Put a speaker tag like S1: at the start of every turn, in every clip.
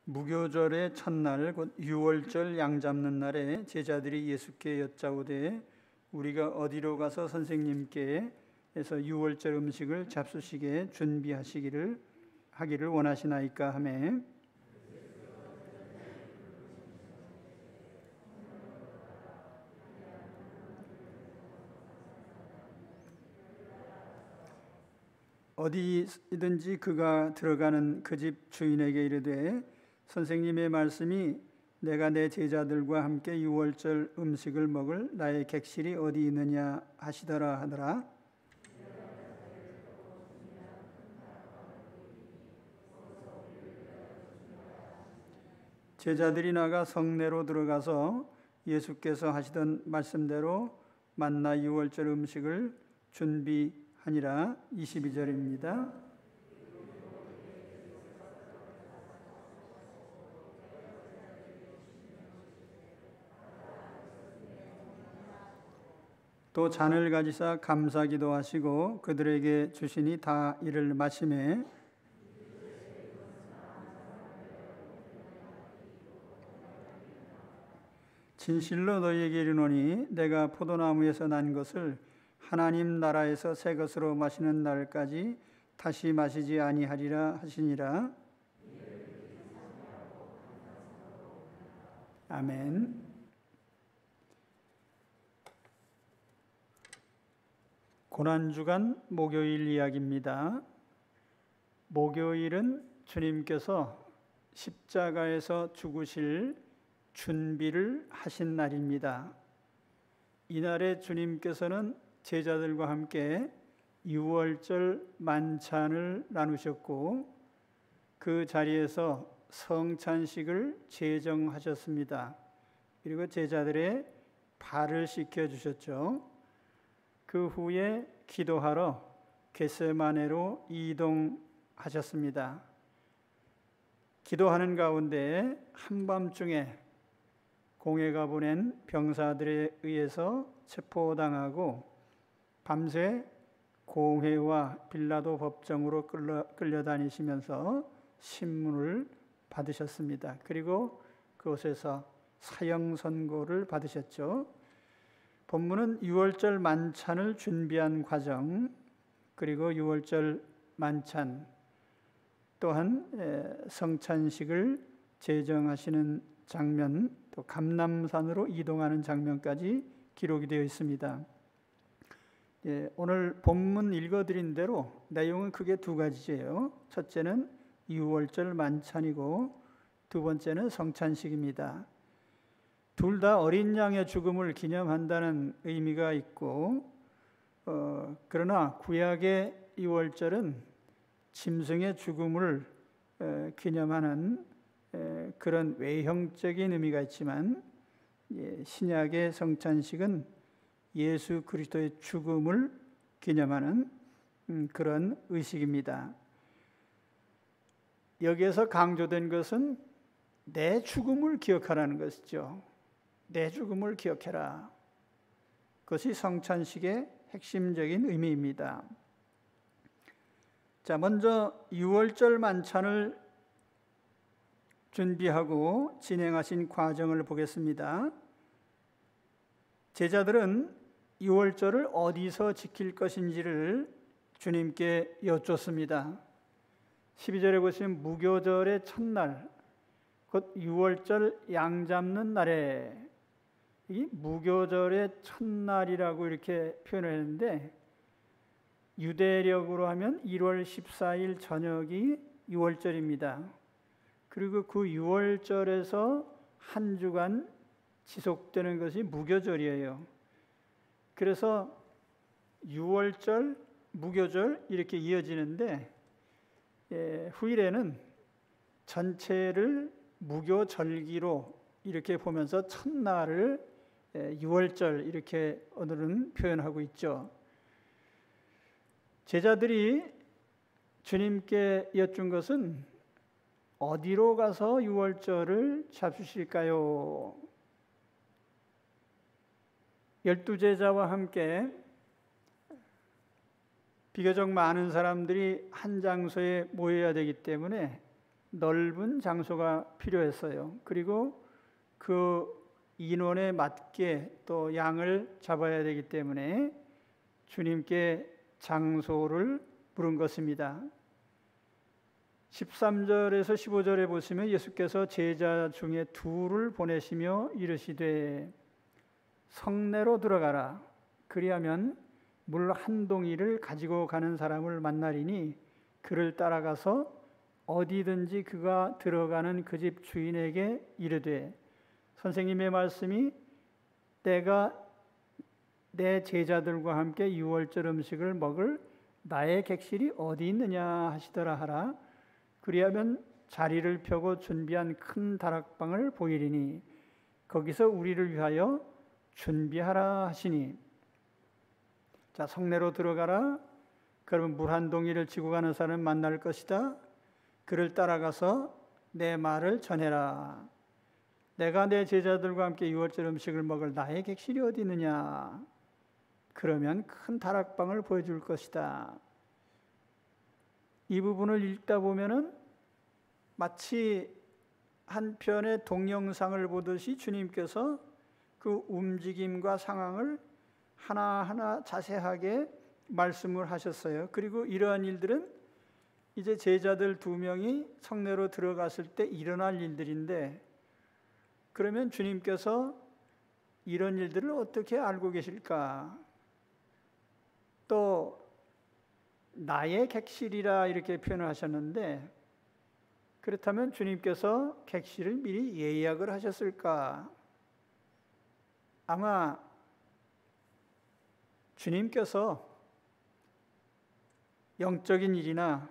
S1: 무교절의 첫날 곧 유월절 양 잡는 날에 제자들이 예수께 여짜오되 우리가 어디로 가서 선생님께 해서 유월절 음식을 잡수시게 준비하시기를 하기를 원하시나이까 하매 어디든지 그가 들어가는 그 집 주인에게 이르되 선생님의 말씀이 내가 내 제자들과 함께 유월절 음식을 먹을 나의 객실이 어디 있느냐 하시더라 하더라. 제자들이 나가 성내로 들어가서 예수께서 하시던 말씀대로 만나 유월절 음식을 준비하니라. 22절입니다. 또 잔을 가지사 감사기도 하시고 그들에게 주시니 다 이를 마시매 진실로 너희에게 이르노니 내가 포도나무에서 난 것을 하나님 나라에서 새 것으로 마시는 날까지 다시 마시지 아니하리라 하시니라. 아멘. 고난주간 목요일 이야기입니다. 목요일은 주님께서 십자가에서 죽으실 준비를 하신 날입니다. 이날에 주님께서는 제자들과 함께 유월절 만찬을 나누셨고 그 자리에서 성찬식을 제정하셨습니다. 그리고 제자들의 발을 씻겨주셨죠. 그 후에 기도하러 겟세마네로 이동하셨습니다. 기도하는 가운데 한밤중에 공회가 보낸 병사들에 의해서 체포당하고 밤새 공회와 빌라도 법정으로 끌려다니시면서 신문을 받으셨습니다. 그리고 그곳에서 사형 선고를 받으셨죠. 본문은 유월절 만찬을 준비한 과정, 그리고 유월절 만찬 또한 성찬식을 제정하시는 장면, 또 감람산으로 이동하는 장면까지 기록이 되어 있습니다. 오늘 본문 읽어드린 대로 내용은 크게 두 가지예요. 첫째는 유월절 만찬이고 두 번째는 성찬식입니다. 둘 다 어린 양의 죽음을 기념한다는 의미가 있고 그러나 구약의 유월절은 짐승의 죽음을 기념하는 그런 외형적인 의미가 있지만 신약의 성찬식은 예수 그리스도의 죽음을 기념하는 그런 의식입니다. 여기에서 강조된 것은 내 죽음을 기억하라는 것이죠. 내 죽음을 기억해라. 그것이 성찬식의 핵심적인 의미입니다. 자, 먼저 유월절 만찬을 준비하고 진행하신 과정을 보겠습니다. 제자들은 유월절을 어디서 지킬 것인지를 주님께 여쭙습니다. 12절에 보시면 무교절의 첫날, 곧 유월절 양 잡는 날에, 이 무교절의 첫날이라고 이렇게 표현했는데 유대력으로 하면 1월 14일 저녁이 유월절입니다. 그리고 그 유월절에서 한 주간 지속되는 것이 무교절이에요. 그래서 유월절, 무교절 이렇게 이어지는데 후일에는 전체를 무교절기로 이렇게 보면서 첫날을 유월절 이렇게 오늘은 표현하고 있죠. 제자들이 주님께 여쭌 것은 어디로 가서 유월절을 잡수실까요? 12제자와 함께 비교적 많은 사람들이 한 장소에 모여야 되기 때문에 넓은 장소가 필요했어요. 그리고 그 인원에 맞게 또 양을 잡아야 되기 때문에 주님께 장소를 부른 것입니다. 13절에서 15절에 보시면 예수께서 제자 중에 둘을 보내시며 이르시되 성내로 들어가라. 그리하면 물 한 동이를 가지고 가는 사람을 만나리니 그를 따라가서 어디든지 그가 들어가는 그 집 주인에게 이르되 선생님의 말씀이 내가 내 제자들과 함께 유월절 음식을 먹을 나의 객실이 어디 있느냐 하시더라 하라. 그리하면 자리를 펴고 준비한 큰 다락방을 보이리니 거기서 우리를 위하여 준비하라 하시니. 자, 성내로 들어가라. 그러면 물 한 동이를 지고 가는 사람을 만날 것이다. 그를 따라가서 내 말을 전해라. 내가 내 제자들과 함께 유월절 음식을 먹을 나의 객실이 어디 있느냐. 그러면 큰 다락방을 보여줄 것이다. 이 부분을 읽다 보면은 마치 한 편의 동영상을 보듯이 주님께서 그 움직임과 상황을 하나하나 자세하게 말씀을 하셨어요. 그리고 이러한 일들은 이제 제자들 2명이 성내로 들어갔을 때 일어날 일들인데, 그러면 주님께서 이런 일들을 어떻게 알고 계실까? 또 나의 객실이라 이렇게 표현을 하셨는데, 그렇다면 주님께서 객실을 미리 예약을 하셨을까? 아마 주님께서 영적인 일이나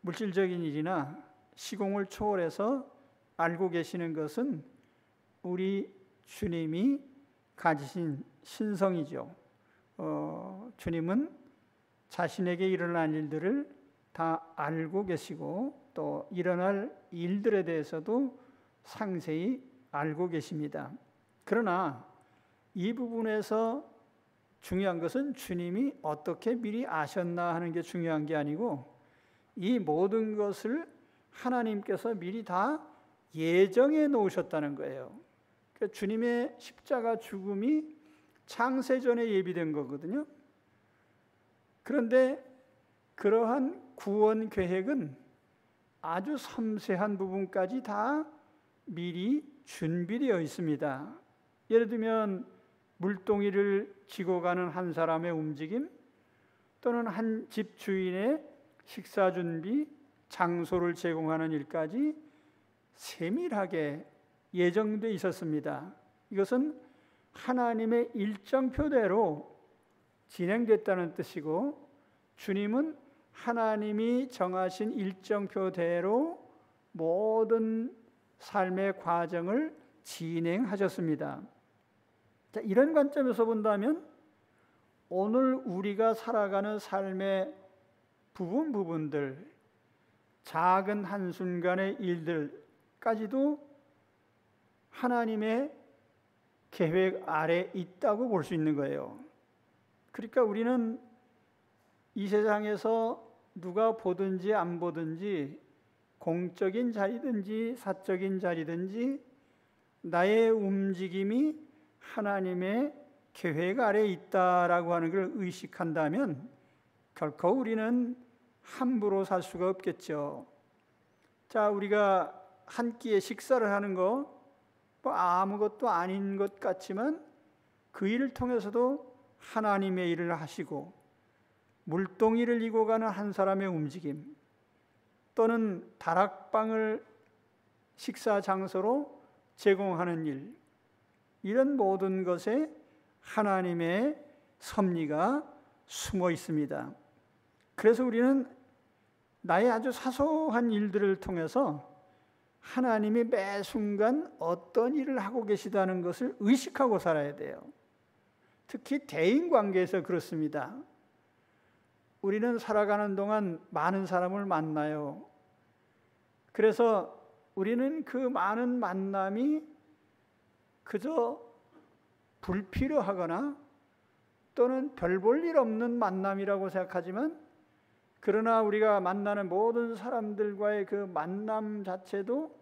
S1: 물질적인 일이나 시공을 초월해서 알고 계시는 것은 우리 주님이 가지신 신성이죠. 주님은 자신에게 일어날 일들을 다 알고 계시고 또 일어날 일들에 대해서도 상세히 알고 계십니다. 그러나 이 부분에서 중요한 것은 주님이 어떻게 미리 아셨나 하는 게 중요한 게 아니고, 이 모든 것을 하나님께서 미리 다 예정해 놓으셨다는 거예요. 그러니까 주님의 십자가 죽음이 창세전에 예비된 거거든요. 그런데 그러한 구원 계획은 아주 섬세한 부분까지 다 미리 준비되어 있습니다. 예를 들면 물동이를 지고 가는 한 사람의 움직임, 또는 한 집 주인의 식사 준비, 장소를 제공하는 일까지 세밀하게 예정되어 있었습니다. 이것은 하나님의 일정표대로 진행됐다는 뜻이고, 주님은 하나님이 정하신 일정표대로 모든 삶의 과정을 진행하셨습니다. 자, 이런 관점에서 본다면 오늘 우리가 살아가는 삶의 부분들, 작은 한순간의 일들까지도 하나님의 계획 아래 있다고 볼 수 있는 거예요. 그러니까 우리는 이 세상에서 누가 보든지 안 보든지, 공적인 자리든지 사적인 자리든지, 나의 움직임이 하나님의 계획 아래 있다라고 하는 걸 의식한다면 결코 우리는 함부로 살 수가 없겠죠. 자, 우리가 한 끼에 식사를 하는 거 뭐 아무것도 아닌 것 같지만 그 일을 통해서도 하나님의 일을 하시고, 물동이를 이고 가는 한 사람의 움직임, 또는 다락방을 식사 장소로 제공하는 일, 이런 모든 것에 하나님의 섭리가 숨어 있습니다. 그래서 우리는 나의 아주 사소한 일들을 통해서 하나님이 매 순간 어떤 일을 하고 계시다는 것을 의식하고 살아야 돼요. 특히 대인관계에서 그렇습니다. 우리는 살아가는 동안 많은 사람을 만나요. 그래서 우리는 그 많은 만남이 그저 불필요하거나 또는 별 볼 일 없는 만남이라고 생각하지만, 그러나 우리가 만나는 모든 사람들과의 그 만남 자체도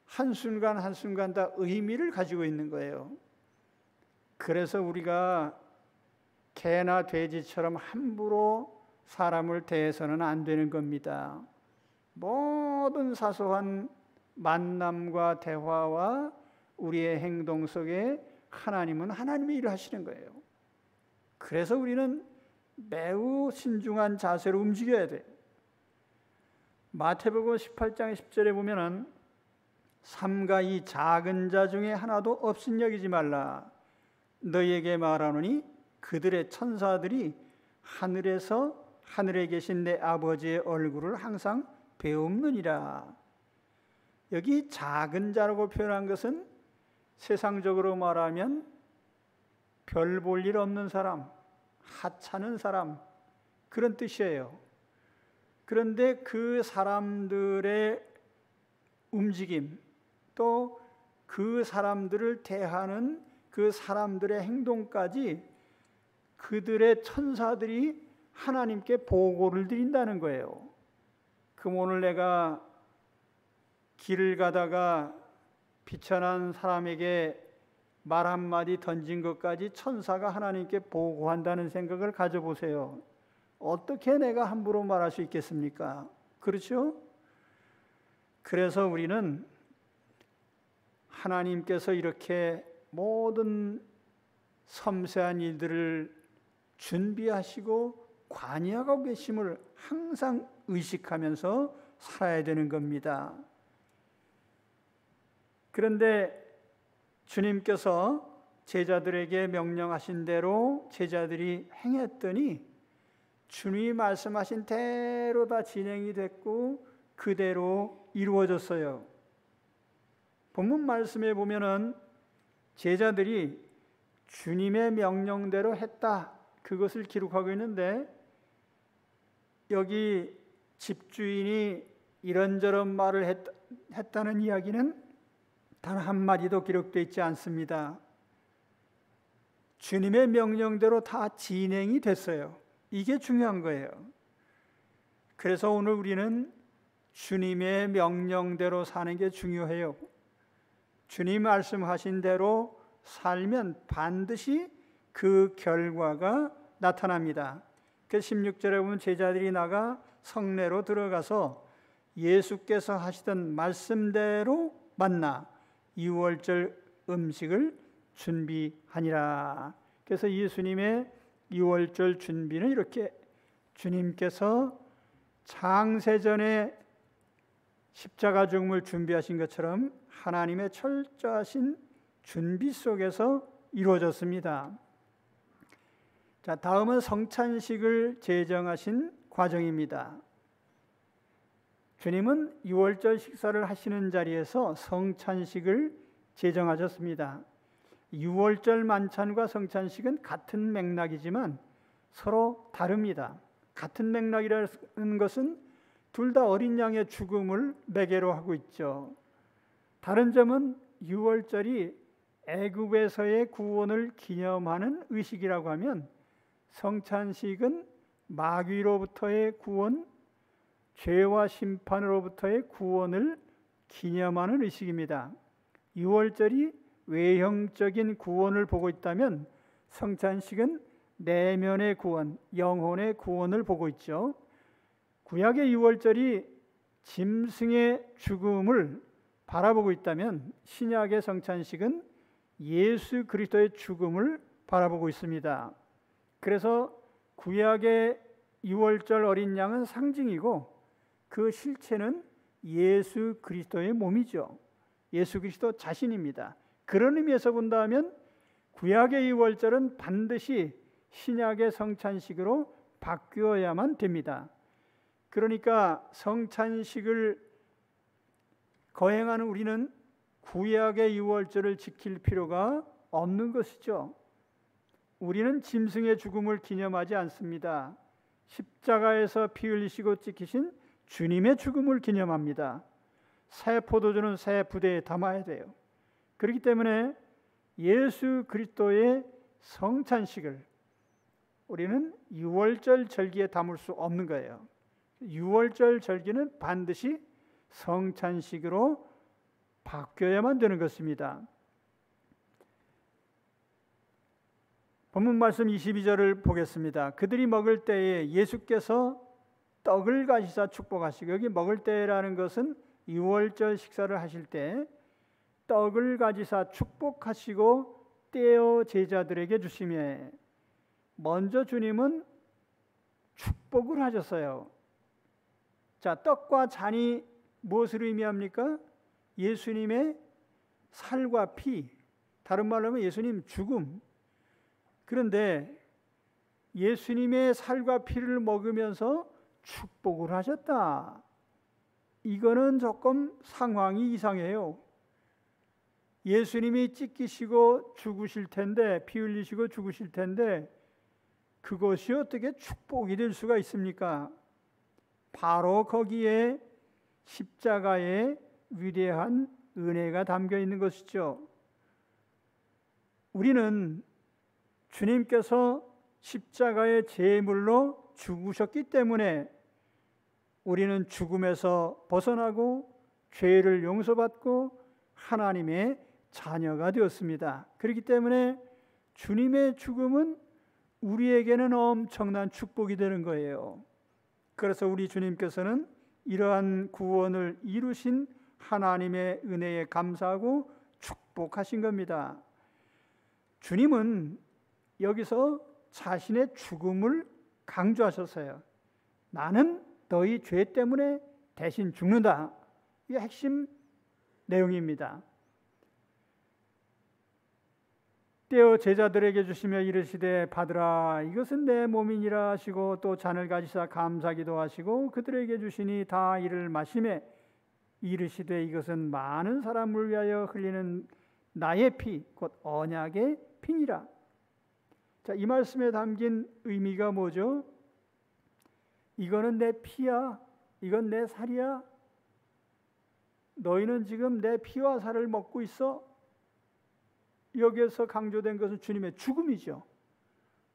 S1: 한순간 한순간 다 의미를 가지고 있는 거예요. 그래서 우리가 개나 돼지처럼 함부로 사람을 대해서는 안 되는 겁니다. 모든 사소한 만남과 대화와 우리의 행동 속에 하나님은 하나님의 일을 하시는 거예요. 그래서 우리는 매우 신중한 자세로 움직여야 돼요. 마태복음 18장 10절에 보면은 삼가 이 작은 자 중에 하나도 없인 여기지 말라. 너희에게 말하노니 그들의 천사들이 하늘에 계신 내 아버지의 얼굴을 항상 배움느니라. 여기 작은 자라고 표현한 것은 세상적으로 말하면 별 볼 일 없는 사람, 하찮은 사람, 그런 뜻이에요. 그런데 그 사람들의 움직임, 또 그 사람들을 대하는 그 사람들의 행동까지 그들의 천사들이 하나님께 보고를 드린다는 거예요. 그럼 오늘 내가 길을 가다가 비천한 사람에게 말 한마디 던진 것까지 천사가 하나님께 보고한다는 생각을 가져보세요. 어떻게 내가 함부로 말할 수 있겠습니까? 그렇죠? 그래서 우리는 하나님께서 이렇게 모든 섬세한 일들을 준비하시고 관여하고 계심을 항상 의식하면서 살아야 되는 겁니다. 그런데 주님께서 제자들에게 명령하신 대로 제자들이 행했더니 주님이 말씀하신 대로 다 진행이 됐고 그대로 이루어졌어요. 본문 말씀에 보면은 제자들이 주님의 명령대로 했다, 그것을 기록하고 있는데, 여기 집주인이 이런저런 말을 했다는 이야기는 단 한마디도 기록되어 있지 않습니다. 주님의 명령대로 다 진행이 됐어요. 이게 중요한 거예요. 그래서 오늘 우리는 주님의 명령대로 사는 게 중요해요. 주님 말씀하신 대로 살면 반드시 그 결과가 나타납니다. 그 16절에 보면 제자들이 나가 성내로 들어가서 예수께서 하시던 말씀대로 만나 유월절 음식을 준비하니라. 그래서 예수님의 유월절 준비는 이렇게 주님께서 창세전에 십자가 죽음을 준비하신 것처럼 하나님의 철저하신 준비 속에서 이루어졌습니다. 자, 다음은 성찬식을 제정하신 과정입니다. 주님은 유월절 식사를 하시는 자리에서 성찬식을 제정하셨습니다. 유월절 만찬과 성찬식은 같은 맥락이지만 서로 다릅니다. 같은 맥락이라는 것은 둘 다 어린 양의 죽음을 매개로 하고 있죠. 다른 점은 유월절이 애굽에서의 구원을 기념하는 의식이라고 하면 성찬식은 마귀로부터의 구원, 죄와 심판으로부터의 구원을 기념하는 의식입니다. 유월절이 외형적인 구원을 보고 있다면 성찬식은 내면의 구원, 영혼의 구원을 보고 있죠. 구약의 유월절이 짐승의 죽음을 바라보고 있다면 신약의 성찬식은 예수 그리스도의 죽음을 바라보고 있습니다. 그래서 구약의 유월절 어린 양은 상징이고 그 실체는 예수 그리스도의 몸이죠. 예수 그리스도 자신입니다. 그런 의미에서 본다면 구약의 유월절은 반드시 신약의 성찬식으로 바뀌어야만 됩니다. 그러니까 성찬식을 거행하는 우리는 구약의 유월절을 지킬 필요가 없는 것이죠. 우리는 짐승의 죽음을 기념하지 않습니다. 십자가에서 피 흘리시고 찍히신 주님의 죽음을 기념합니다. 새 포도주는 새 부대에 담아야 돼요. 그렇기 때문에 예수 그리스도의 성찬식을 우리는 유월절 절기에 담을 수 없는 거예요. 유월절 절기는 반드시 성찬식으로 바뀌어야만 되는 것입니다. 본문 말씀 22절을 보겠습니다. 그들이 먹을 때에 예수께서 떡을 가지사 축복하시고, 여기 먹을 때라는 것은 유월절 식사를 하실 때 떡을 가지사 축복하시고 떼어 제자들에게 주시며, 먼저 주님은 축복을 하셨어요. 자, 떡과 잔이 무엇을 의미합니까? 예수님의 살과 피, 다른 말로 하면 예수님 죽음. 그런데 예수님의 살과 피를 먹으면서 축복을 하셨다. 이거는 조금 상황이 이상해요. 예수님이 찢기시고 죽으실 텐데, 피 흘리시고 죽으실 텐데 그것이 어떻게 축복이 될 수가 있습니까? 바로 거기에 십자가의 위대한 은혜가 담겨 있는 것이죠. 우리는 주님께서 십자가의 제물로 죽으셨기 때문에 우리는 죽음에서 벗어나고 죄를 용서받고 하나님의 자녀가 되었습니다. 그렇기 때문에 주님의 죽음은 우리에게는 엄청난 축복이 되는 거예요. 그래서 우리 주님께서는 이러한 구원을 이루신 하나님의 은혜에 감사하고 축복하신 겁니다. 주님은 여기서 자신의 죽음을 강조하셨어요. 나는 너희 죄 때문에 대신 죽는다. 이게 핵심 내용입니다. 떼어 제자들에게 주시며 이르시되 받으라, 이것은 내 몸이니라 하시고, 또 잔을 가지사 감사기도 하시고 그들에게 주시니 다 이를 마시매 이르시되 이것은 많은 사람을 위하여 흘리는 나의 피, 곧 언약의 피니라. 자, 이 말씀에 담긴 의미가 뭐죠? 이거는 내 피야, 이건 내 살이야. 너희는 지금 내 피와 살을 먹고 있어. 여기에서 강조된 것은 주님의 죽음이죠.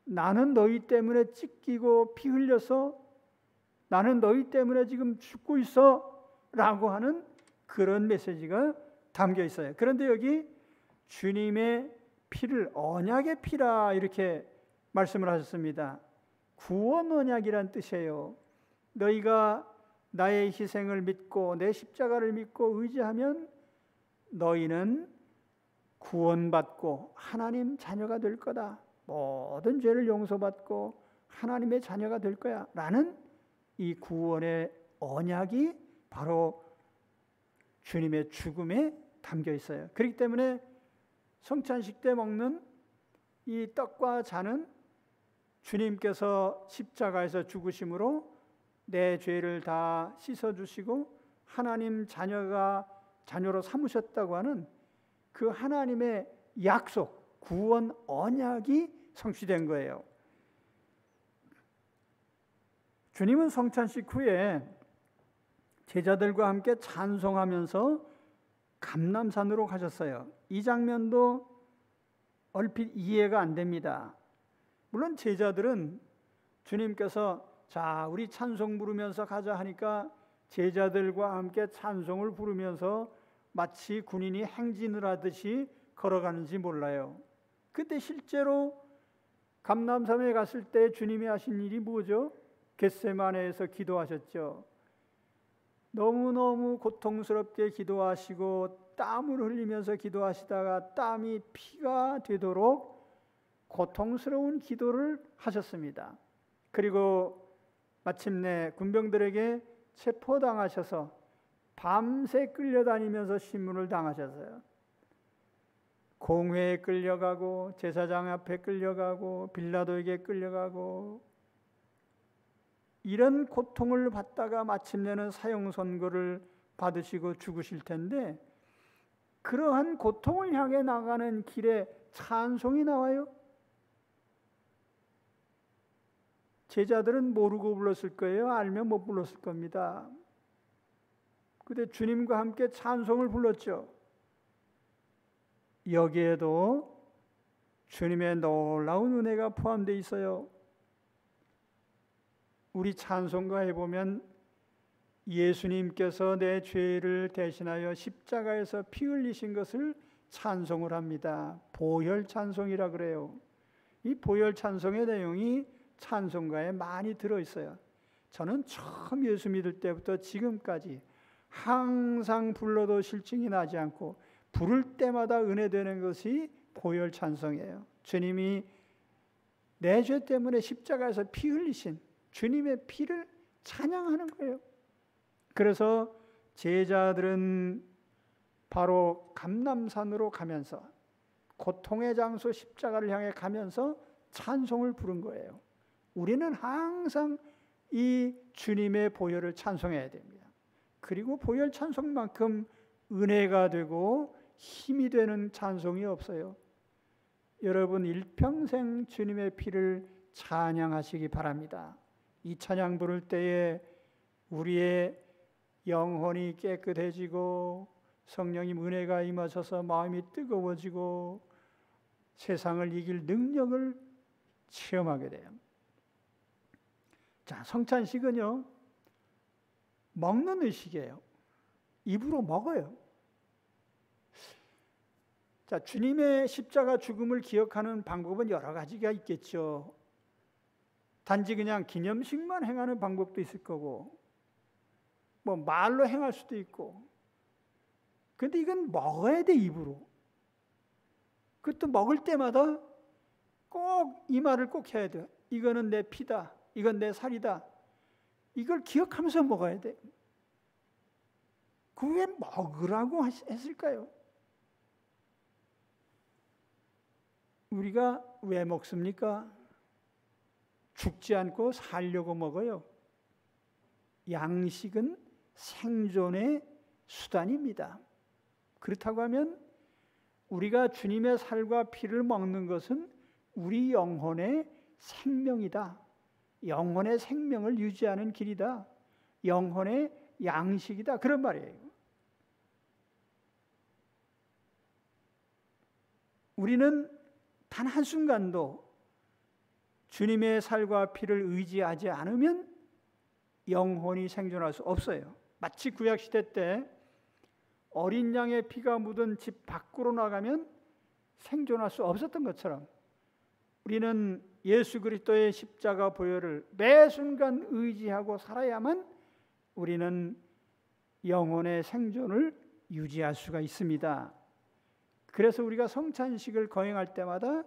S1: 나는 너희 때문에 찢기고 피 흘려서 나는 너희 때문에 지금 죽고 있어 라고 하는 그런 메시지가 담겨 있어요. 그런데 여기 주님의 피를 언약의 피라 이렇게 말씀을 하셨습니다. 구원 언약이란 뜻이에요. 너희가 나의 희생을 믿고 내 십자가를 믿고 의지하면 너희는 구원받고 하나님 자녀가 될 거다. 모든 죄를 용서받고 하나님의 자녀가 될 거야 라는 이 구원의 언약이 바로 주님의 죽음에 담겨 있어요. 그렇기 때문에 성찬식 때 먹는 이 떡과 잔은 주님께서 십자가에서 죽으심으로 내 죄를 다 씻어주시고 하나님 자녀로 삼으셨다고 하는 그 하나님의 약속, 구원 언약이 성취된 거예요. 주님은 성찬식 후에 제자들과 함께 찬송하면서 감람산으로 가셨어요. 이 장면도 얼핏 이해가 안 됩니다. 물론 제자들은 주님께서 자, 우리 찬송 부르면서 가자 하니까 제자들과 함께 찬송을 부르면서 마치 군인이 행진을 하듯이 걸어가는지 몰라요. 그때 실제로 감람산에 갔을 때 주님이 하신 일이 뭐죠? 겟세마네에서 기도하셨죠. 너무너무 고통스럽게 기도하시고 땀을 흘리면서 기도하시다가 땀이 피가 되도록 고통스러운 기도를 하셨습니다. 그리고 마침내 군병들에게 체포당하셔서 밤새 끌려다니면서 신문을 당하셨어요. 공회에 끌려가고 제사장 앞에 끌려가고 빌라도에게 끌려가고 이런 고통을 받다가 마침내는 사형 선고를 받으시고 죽으실 텐데 그러한 고통을 향해 나가는 길에 찬송이 나와요. 제자들은 모르고 불렀을 거예요. 알면 못 불렀을 겁니다. 그때 주님과 함께 찬송을 불렀죠. 여기에도 주님의 놀라운 은혜가 포함되어 있어요. 우리 찬송가에 보면 예수님께서 내 죄를 대신하여 십자가에서 피 흘리신 것을 찬송을 합니다. 보혈 찬송이라 그래요. 이 보혈 찬송의 내용이 찬송가에 많이 들어있어요. 저는 처음 예수 믿을 때부터 지금까지 항상 불러도 실증이 나지 않고 부를 때마다 은혜되는 것이 보혈 찬송이에요. 주님이 내 죄 때문에 십자가에서 피 흘리신 주님의 피를 찬양하는 거예요. 그래서 제자들은 바로 감람산으로 가면서 고통의 장소 십자가를 향해 가면서 찬송을 부른 거예요. 우리는 항상 이 주님의 보혈을 찬송해야 됩니다. 그리고 보혈 찬송만큼 은혜가 되고 힘이 되는 찬송이 없어요. 여러분 일평생 주님의 피를 찬양하시기 바랍니다. 이 찬양 부를 때에 우리의 영혼이 깨끗해지고 성령님 은혜가 임하셔서 마음이 뜨거워지고 세상을 이길 능력을 체험하게 돼요. 자, 성찬식은요, 먹는 의식이에요. 입으로 먹어요. 자, 주님의 십자가 죽음을 기억하는 방법은 여러 가지가 있겠죠. 단지 그냥 기념식만 행하는 방법도 있을 거고, 뭐 말로 행할 수도 있고. 근데 이건 먹어야 돼, 입으로. 그것도 먹을 때마다 꼭 이 말을 꼭 해야 돼요. 이거는 내 피다. 이건 내 살이다. 이걸 기억하면서 먹어야 돼. 그 왜 먹으라고 했을까요? 우리가 왜 먹습니까? 죽지 않고 살려고 먹어요. 양식은 생존의 수단입니다. 그렇다고 하면 우리가 주님의 살과 피를 먹는 것은 우리 영혼의 생명이다. 영혼의 생명을 유지하는 길이다. 영혼의 양식이다. 그런 말이에요. 우리는 단 한순간도 주님의 살과 피를 의지하지 않으면 영혼이 생존할 수 없어요. 마치 구약시대 때 어린 양의 피가 묻은 집 밖으로 나가면 생존할 수 없었던 것처럼 우리는 예수 그리스도의 십자가 보혈을 매 순간 의지하고 살아야만 우리는 영혼의 생존을 유지할 수가 있습니다. 그래서 우리가 성찬식을 거행할 때마다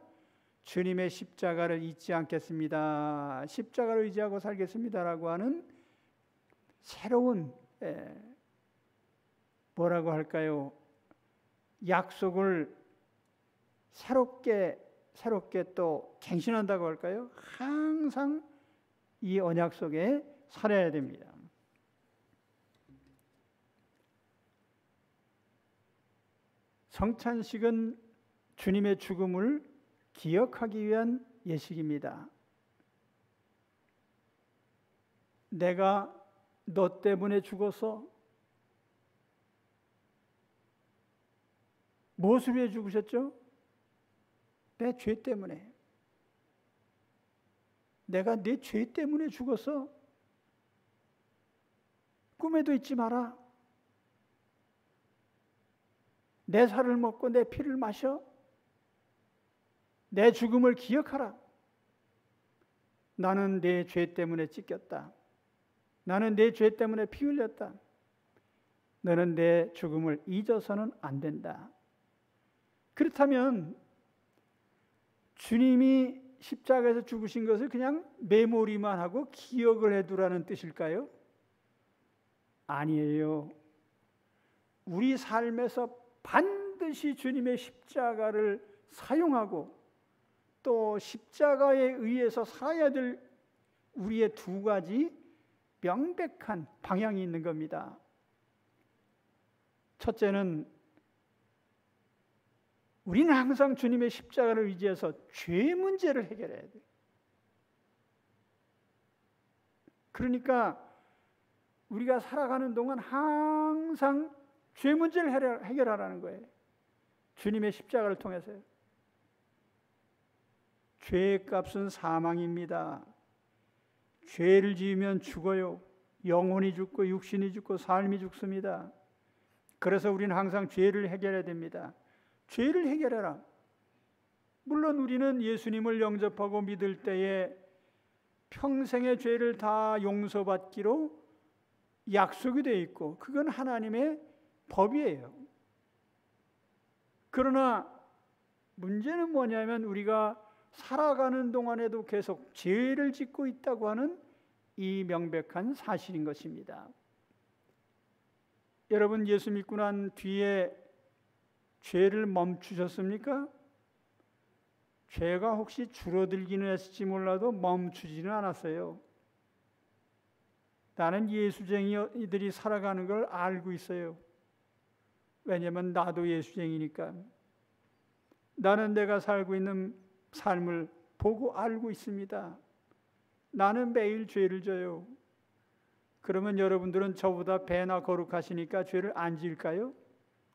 S1: 주님의 십자가를 잊지 않겠습니다. 십자가를 의지하고 살겠습니다라고 하는 새로운 뭐라고 할까요? 약속을 새롭게 또 갱신한다고 할까요? 항상 이 언약 속에 살아야 됩니다. 성찬식은 주님의 죽음을 기억하기 위한 예식입니다. 내가 너 때문에 죽어서 무엇을 위해 죽으셨죠? 내 죄 때문에. 내가 내 죄 때문에 죽어서 꿈에도 잊지 마라. 내 살을 먹고 내 피를 마셔. 내 죽음을 기억하라. 나는 내 죄 때문에 찢겼다. 나는 내 죄 때문에 피 흘렸다. 너는 내 죽음을 잊어서는 안 된다. 그렇다면 주님이 십자가에서 죽으신 것을 그냥 메모리만 하고 기억을 해두라는 뜻일까요? 아니에요. 우리 삶에서 반드시 주님의 십자가를 사용하고 또 십자가에 의해서 살아야 될 우리의 두 가지 명백한 방향이 있는 겁니다. 첫째는 우리는 항상 주님의 십자가를 의지해서 죄 문제를 해결해야 돼요. 그러니까 우리가 살아가는 동안 항상 죄 문제를 해결하라는 거예요. 주님의 십자가를 통해서요. 죄의 값은 사망입니다. 죄를 지으면 죽어요. 영혼이 죽고 육신이 죽고 삶이 죽습니다. 그래서 우리는 항상 죄를 해결해야 됩니다. 죄를 해결해라. 물론 우리는 예수님을 영접하고 믿을 때에 평생의 죄를 다 용서받기로 약속이 되어 있고 그건 하나님의 법이에요. 그러나 문제는 뭐냐면 우리가 살아가는 동안에도 계속 죄를 짓고 있다고 하는 이 명백한 사실인 것입니다. 여러분 예수 믿고 난 뒤에 죄를 멈추셨습니까? 죄가 혹시 줄어들기는 했을지 몰라도 멈추지는 않았어요. 나는 예수쟁이들이 살아가는 걸 알고 있어요. 왜냐하면 나도 예수쟁이니까. 나는 내가 살고 있는 삶을 보고 알고 있습니다. 나는 매일 죄를 져요. 그러면 여러분들은 저보다 배나 거룩하시니까 죄를 안 지을까요?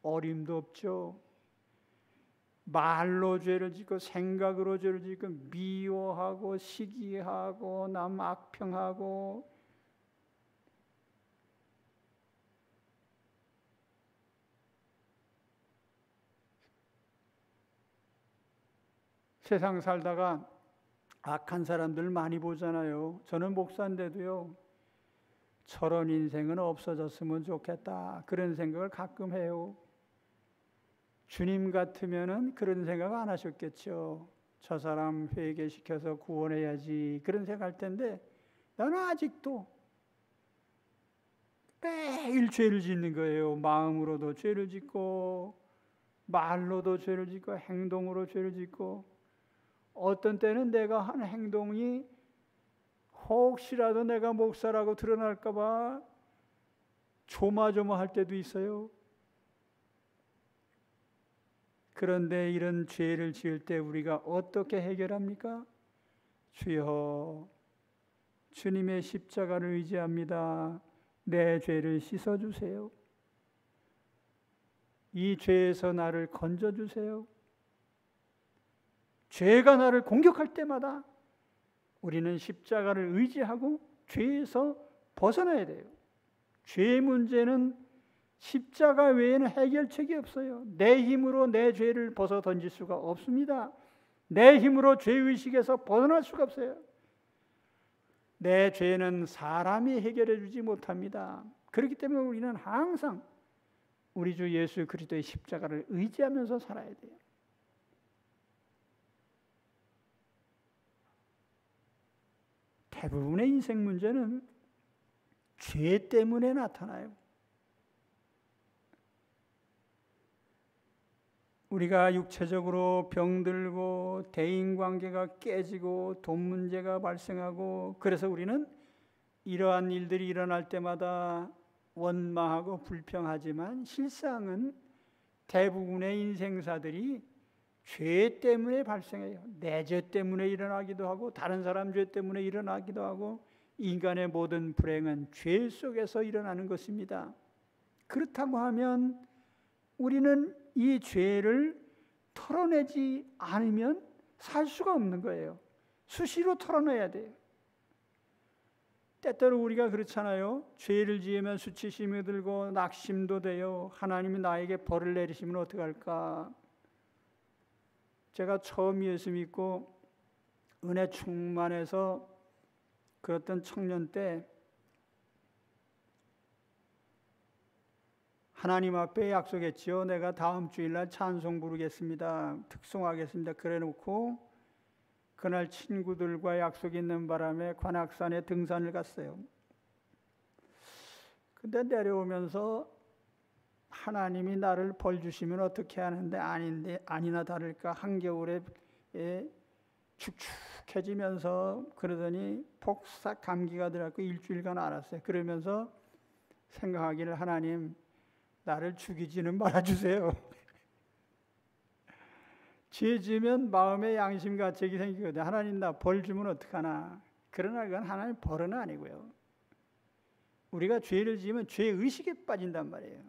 S1: 어림도 없죠. 말로 죄를 짓고 생각으로 죄를 짓고 미워하고 시기하고 남 악평하고 세상 살다가 악한 사람들 많이 보잖아요. 저는 목사인데도요. 저런 인생은 없어졌으면 좋겠다. 그런 생각을 가끔 해요. 주님 같으면은 그런 생각 안 하셨겠죠. 저 사람 회개시켜서 구원해야지. 그런 생각할 텐데 나는 아직도 매일 죄를 짓는 거예요. 마음으로도 죄를 짓고 말로도 죄를 짓고 행동으로 죄를 짓고 어떤 때는 내가 한 행동이 혹시라도 내가 목사라고 드러날까 봐 조마조마할 때도 있어요. 그런데 이런 죄를 지을 때 우리가 어떻게 해결합니까? 주여, 주님의 십자가를 의지합니다. 내 죄를 씻어주세요. 이 죄에서 나를 건져주세요. 죄가 나를 공격할 때마다 우리는 십자가를 의지하고 죄에서 벗어나야 돼요. 죄의 문제는 십자가 외에는 해결책이 없어요. 내 힘으로 내 죄를 벗어 던질 수가 없습니다. 내 힘으로 죄의식에서 벗어날 수가 없어요. 내 죄는 사람이 해결해 주지 못합니다. 그렇기 때문에 우리는 항상 우리 주 예수 그리스도의 십자가를 의지하면서 살아야 돼요. 대부분의 인생 문제는 죄 때문에 나타나요. 우리가 육체적으로 병들고 대인관계가 깨지고 돈 문제가 발생하고 그래서 우리는 이러한 일들이 일어날 때마다 원망하고 불평하지만 실상은 대부분의 인생사들이 죄 때문에 발생해요. 내 죄 때문에 일어나기도 하고 다른 사람 죄 때문에 일어나기도 하고 인간의 모든 불행은 죄 속에서 일어나는 것입니다. 그렇다고 하면 우리는 이 죄를 털어내지 않으면 살 수가 없는 거예요. 수시로 털어내야 돼요. 때때로 우리가 그렇잖아요. 죄를 지으면 수치심이 들고 낙심도 돼요. 하나님이 나에게 벌을 내리시면 어떡할까? 제가 처음 예수 믿고 은혜 충만해서 그랬던 청년 때 하나님 앞에 약속했지요. 내가 다음 주일날 찬송 부르겠습니다. 특송하겠습니다. 그래 놓고 그날 친구들과 약속이 있는 바람에 관악산에 등산을 갔어요. 근데 내려오면서 하나님이 나를 벌 주시면 어떻게 하는데 아니나 다를까 한겨울에 축축해지면서 그러더니 폭삭 감기가 들어갖고 일주일간 앓았어요. 그러면서 생각하기를 하나님 나를 죽이지는 말아주세요. 죄 지으면 마음에 양심가책이 생기거든요. 하나님 나 벌 주면 어떡하나. 그러나 그건 하나님 벌은 아니고요. 우리가 죄를 지으면 죄의식에 빠진단 말이에요.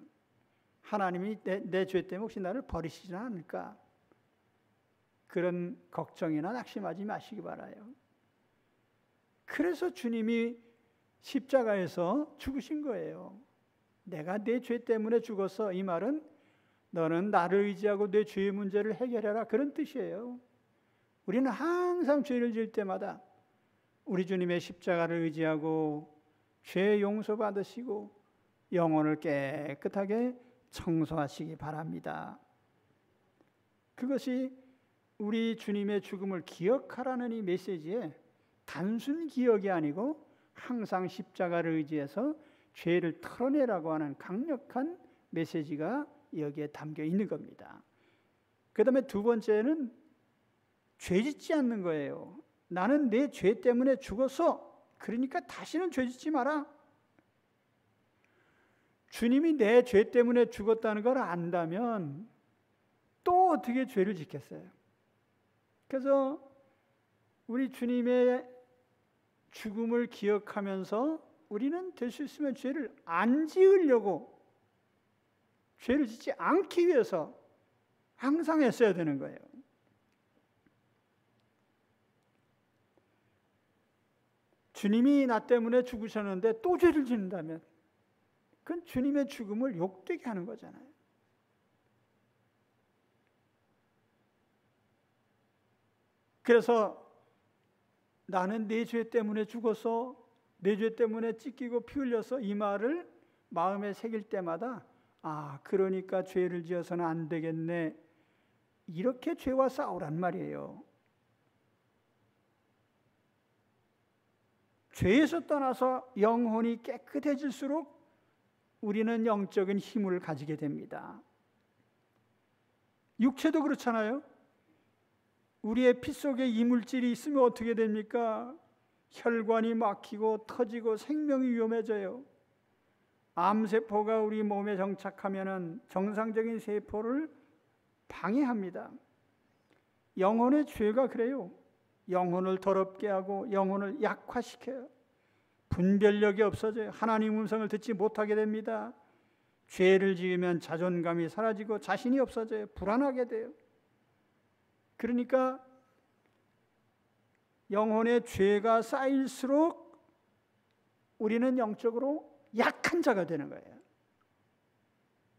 S1: 하나님이 내 죄 때문에 혹시 나를 버리시지는 않을까. 그런 걱정이나 낙심하지 마시기 바라요. 그래서 주님이 십자가에서 죽으신 거예요. 내가 내 죄 때문에 죽었어. 이 말은 너는 나를 의지하고 내 죄의 문제를 해결해라, 그런 뜻이에요. 우리는 항상 죄를 지을 때마다 우리 주님의 십자가를 의지하고 죄 용서 받으시고 영혼을 깨끗하게 청소하시기 바랍니다. 그것이 우리 주님의 죽음을 기억하라는 이 메시지에 단순 기억이 아니고 항상 십자가를 의지해서 죄를 털어내라고 하는 강력한 메시지가 여기에 담겨 있는 겁니다. 그 다음에 두 번째는 죄 짓지 않는 거예요. 나는 내 죄 때문에 죽었어. 그러니까 다시는 죄 짓지 마라. 주님이 내 죄 때문에 죽었다는 걸 안다면 또 어떻게 죄를 짓겠어요? 그래서 우리 주님의 죽음을 기억하면서 우리는 될 수 있으면 죄를 안 지으려고, 죄를 짓지 않기 위해서 항상 애써야 되는 거예요. 주님이 나 때문에 죽으셨는데 또 죄를 짓는다면 그건 주님의 죽음을 욕되게 하는 거잖아요. 그래서 나는 내 죄 때문에 죽어서, 내 죄 때문에 찢기고 피 흘려서, 이 말을 마음에 새길 때마다 그러니까 죄를 지어서는 안 되겠네, 이렇게 죄와 싸우란 말이에요. 죄에서 떠나서 영혼이 깨끗해질수록 우리는 영적인 힘을 가지게 됩니다. 육체도 그렇잖아요. 우리의 피 속에 이물질이 있으면 어떻게 됩니까? 혈관이 막히고 터지고 생명이 위험해져요. 암세포가 우리 몸에 정착하면 정상적인 세포를 방해합니다. 영혼의 죄가 그래요. 영혼을 더럽게 하고 영혼을 약화시켜요. 분별력이 없어져요. 하나님 음성을 듣지 못하게 됩니다. 죄를 지으면 자존감이 사라지고 자신이 없어져요. 불안하게 돼요. 그러니까 영혼의 죄가 쌓일수록 우리는 영적으로 약한 자가 되는 거예요.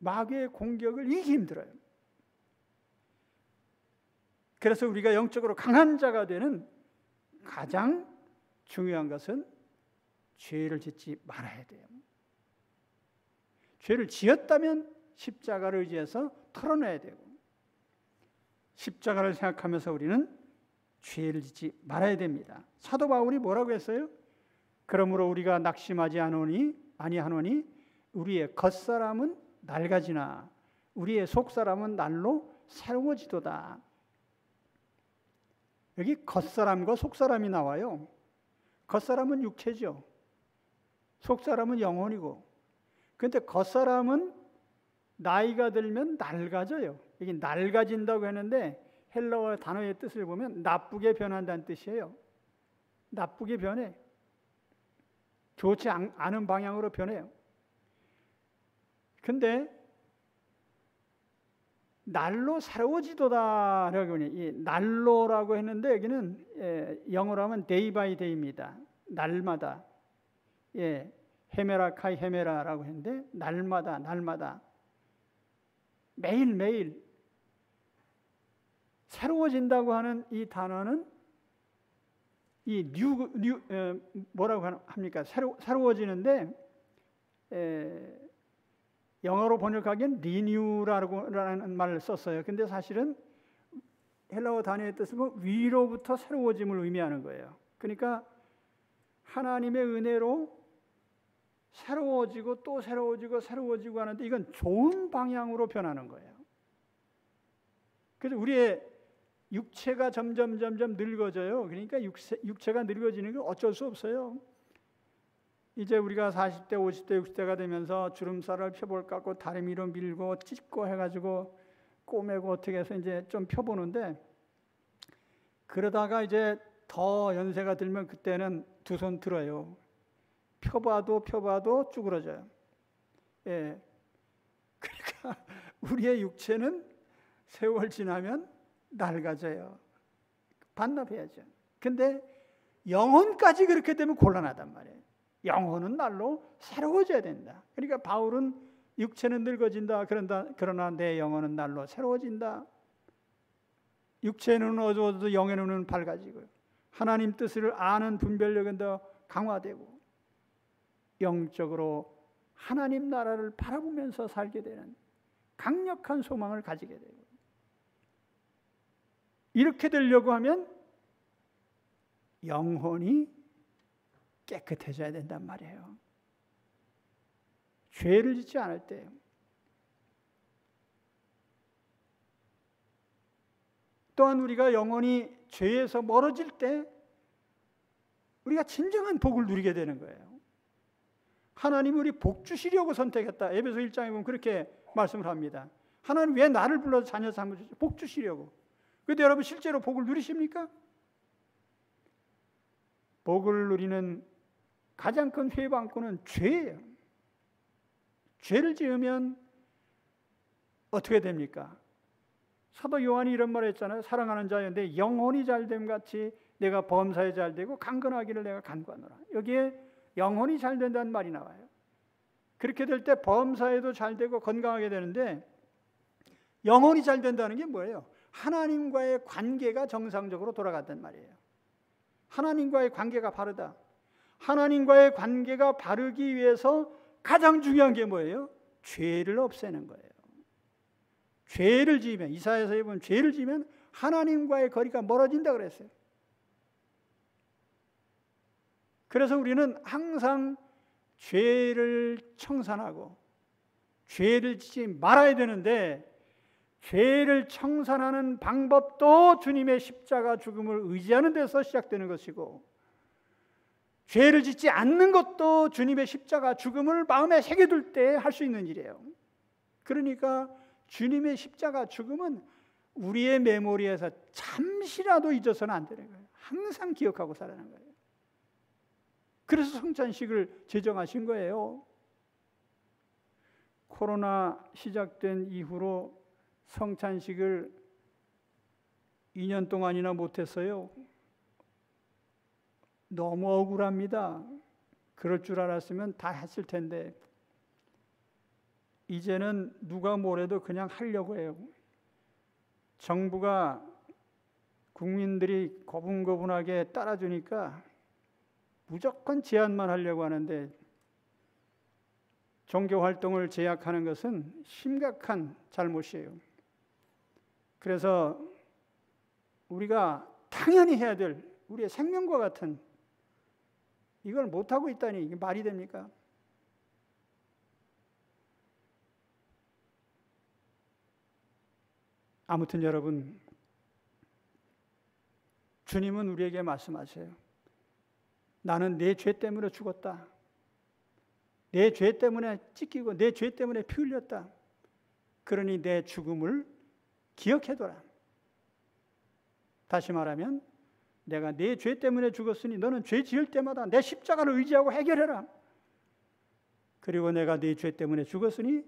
S1: 마귀의 공격을 이기기 힘들어요. 그래서 우리가 영적으로 강한 자가 되는 가장 중요한 것은 죄를 짓지 말아야 돼요. 죄를 지었다면 십자가를 의지해서 털어내야 되고, 십자가를 생각하면서 우리는 죄를 짓지 말아야 됩니다. 사도 바울이 뭐라고 했어요? 그러므로 우리가 낙심하지 아니하노니 우리의 겉사람은 낡아지나 우리의 속사람은 날로 새로워지도다. 여기 겉사람과 속사람이 나와요. 겉사람은 육체죠. 속사람은 영혼이고. 그런데 겉사람은 나이가 들면 낡아져요. 여기 낡아진다고 했는데 헬라어 단어의 뜻을 보면 나쁘게 변한다는 뜻이에요. 나쁘게 변해. 좋지 않은 방향으로 변해요. 근데 날로 새로워지도다라고 하니, 이 날로라고 했는데 여기는 영어로 하면 day by day입니다. 날마다. 헤메라 카이 헤메라라고 했는데 날마다 매일매일 새로워진다고 하는 이 단어는 이 뭐라고 합니까? 새로워지는데 영어로 번역하기엔 리뉴라는 말을 썼어요. 근데 사실은 헬라어 단어의 뜻은 위로부터 새로워짐을 의미하는 거예요. 그러니까 하나님의 은혜로 새로워지고 또 새로워지고 하는데 이건 좋은 방향으로 변하는 거예요. 그래서 우리의 육체가 점점 늙어져요. 그러니까 육체가 늙어지는 게 어쩔 수 없어요. 이제 우리가 40대, 50대, 60대가 되면서 주름살을 펴볼까 하고 다리미로 밀고 찢고 해가지고 꼬매고 어떻게 해서 이제 좀 펴보는데, 그러다가 이제 더 연세가 들면 그때는 두 손 들어요. 펴봐도 쭈그러져요. 그러니까 우리의 육체는 세월 지나면 낡아져요. 반납해야죠. 근데 영혼까지 그렇게 되면 곤란하단 말이에요. 영혼은 날로 새로워져야 된다. 그러니까 바울은 육체는 늙어진다. 그러나 내 영혼은 날로 새로워진다. 육체는 어두워도 영의 눈은 밝아지고요. 하나님 뜻을 아는 분별력은 더 강화되고 영적으로 하나님 나라를 바라보면서 살게 되는 강력한 소망을 가지게 되고, 이렇게 되려고 하면 영혼이 깨끗해져야 된단 말이에요. 죄를 짓지 않을 때, 또한 우리가 영혼이 죄에서 멀어질 때 우리가 진정한 복을 누리게 되는 거예요. 하나님이 우리 복 주시려고 선택했다. 에베소 1장에 보면 그렇게 말씀을 합니다. 하나님 왜 나를 불러서 자녀 삼으셨죠? 복 주시려고. 그런데 여러분 실제로 복을 누리십니까? 복을 누리는 가장 큰 회방꾼은 죄예요. 죄를 지으면 어떻게 됩니까? 사도 요한이 이런 말을 했잖아요. 사랑하는 자여, 내 영혼이 잘됨 같이 내가 범사에 잘되고 강건하기를 내가 간구하노라. 여기에 영혼이 잘된다는 말이 나와요. 그렇게 될 때 범사에도 잘되고 건강하게 되는데, 영혼이 잘된다는 게 뭐예요? 하나님과의 관계가 정상적으로 돌아간단 말이에요. 하나님과의 관계가 바르다. 하나님과의 관계가 바르기 위해서 가장 중요한 게 뭐예요? 죄를 없애는 거예요. 죄를 지으면, 이사야서에 보면 죄를 지으면 하나님과의 거리가 멀어진다 그랬어요. 그래서 우리는 항상 죄를 청산하고 죄를 짓지 말아야 되는데, 죄를 청산하는 방법도 주님의 십자가 죽음을 의지하는 데서 시작되는 것이고, 죄를 짓지 않는 것도 주님의 십자가 죽음을 마음에 새겨둘 때 할 수 있는 일이에요. 그러니까 주님의 십자가 죽음은 우리의 메모리에서 잠시라도 잊어서는 안 되는 거예요. 항상 기억하고 살아가는 거예요. 그래서 성찬식을 제정하신 거예요. 코로나 시작된 이후로 성찬식을 2년 동안이나 못했어요. 너무 억울합니다. 그럴 줄 알았으면 다 했을 텐데, 이제는 누가 뭐래도 그냥 하려고 해요. 정부가 국민들이 고분고분하게 따라주니까 무조건 제한만 하려고 하는데, 종교 활동을 제약하는 것은 심각한 잘못이에요. 그래서 우리가 당연히 해야 될 우리의 생명과 같은 이걸 못하고 있다니 이게 말이 됩니까? 아무튼 여러분, 주님은 우리에게 말씀하세요. 나는 내 죄 때문에 죽었다. 내 죄 때문에 찢기고 내 죄 때문에 피 흘렸다. 그러니 내 죽음을 기억해둬라. 다시 말하면 내가 내 죄 때문에 죽었으니 너는 죄 지을 때마다 내 십자가를 의지하고 해결해라. 그리고 내가 네 죄 때문에 죽었으니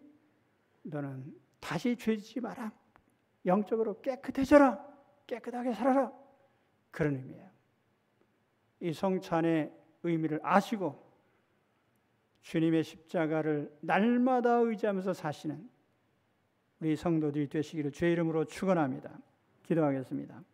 S1: 너는 다시 죄 짓지 마라. 영적으로 깨끗해져라. 깨끗하게 살아라. 그런 의미예요. 이 성찬의 의미를 아시고 주님의 십자가를 날마다 의지하면서 사시는 우리 성도들이 되시기를 주의 이름으로 축원합니다. 기도하겠습니다.